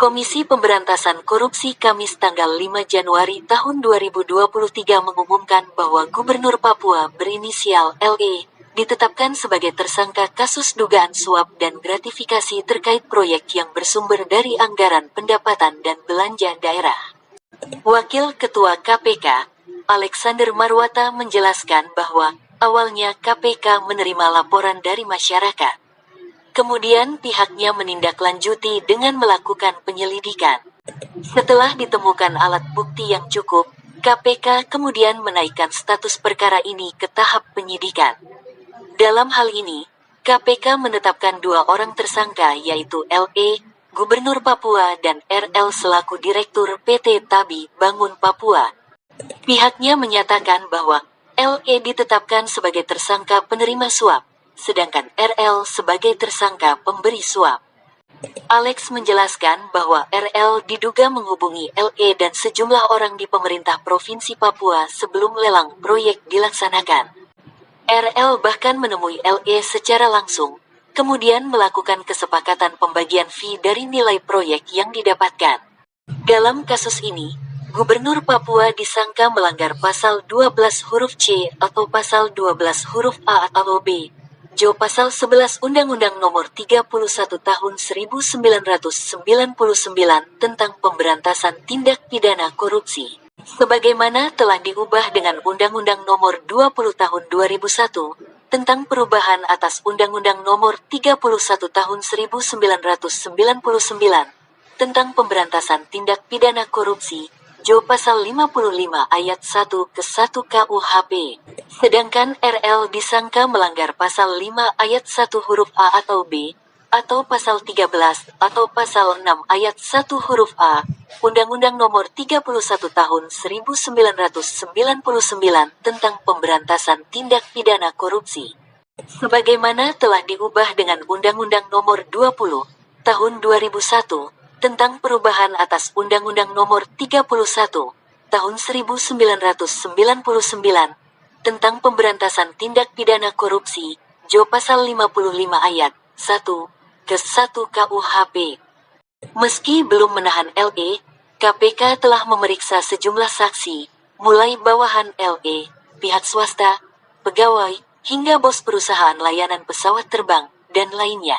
Komisi Pemberantasan Korupsi Kamis tanggal 5 Januari tahun 2023 mengumumkan bahwa Gubernur Papua berinisial LE ditetapkan sebagai tersangka kasus dugaan suap dan gratifikasi terkait proyek yang bersumber dari anggaran pendapatan dan belanja daerah. Wakil Ketua KPK, Alexander Marwata menjelaskan bahwa awalnya KPK menerima laporan dari masyarakat. Kemudian pihaknya menindaklanjuti dengan melakukan penyelidikan. Setelah ditemukan alat bukti yang cukup, KPK kemudian menaikkan status perkara ini ke tahap penyidikan. Dalam hal ini, KPK menetapkan 2 orang tersangka yaitu LE, Gubernur Papua dan RL selaku Direktur PT Tabi Bangun Papua. Pihaknya menyatakan bahwa LE ditetapkan sebagai tersangka penerima suap, sedangkan RL sebagai tersangka pemberi suap. Alex menjelaskan bahwa RL diduga menghubungi LE dan sejumlah orang di pemerintah Provinsi Papua sebelum lelang proyek dilaksanakan. RL bahkan menemui LE secara langsung, kemudian melakukan kesepakatan pembagian fee dari nilai proyek yang didapatkan. Dalam kasus ini, Gubernur Papua disangka melanggar pasal 12 huruf C atau pasal 12 huruf A atau B, Jo pasal 11 Undang-Undang Nomor 31 Tahun 1999 tentang Pemberantasan Tindak Pidana Korupsi, sebagaimana telah diubah dengan Undang-Undang Nomor 20 Tahun 2001 tentang perubahan atas Undang-Undang Nomor 31 Tahun 1999 tentang Pemberantasan Tindak Pidana Korupsi, Jo pasal 55 ayat 1 ke 1 KUHP. Sedangkan RL disangka melanggar pasal 5 ayat 1 huruf A atau B, atau pasal 13 atau pasal 6 ayat 1 huruf A, Undang-Undang Nomor 31 Tahun 1999 tentang Pemberantasan Tindak Pidana Korupsi, sebagaimana telah diubah dengan Undang-Undang Nomor 20 Tahun 2001 tentang perubahan atas Undang-Undang Nomor 31 Tahun 1999 tentang Pemberantasan Tindak Pidana Korupsi, Jo pasal 55 ayat 1 ke 1 KUHP. Meski belum menahan LE, KPK telah memeriksa sejumlah saksi, mulai bawahan LE, pihak swasta, pegawai, hingga bos perusahaan layanan pesawat terbang, dan lainnya.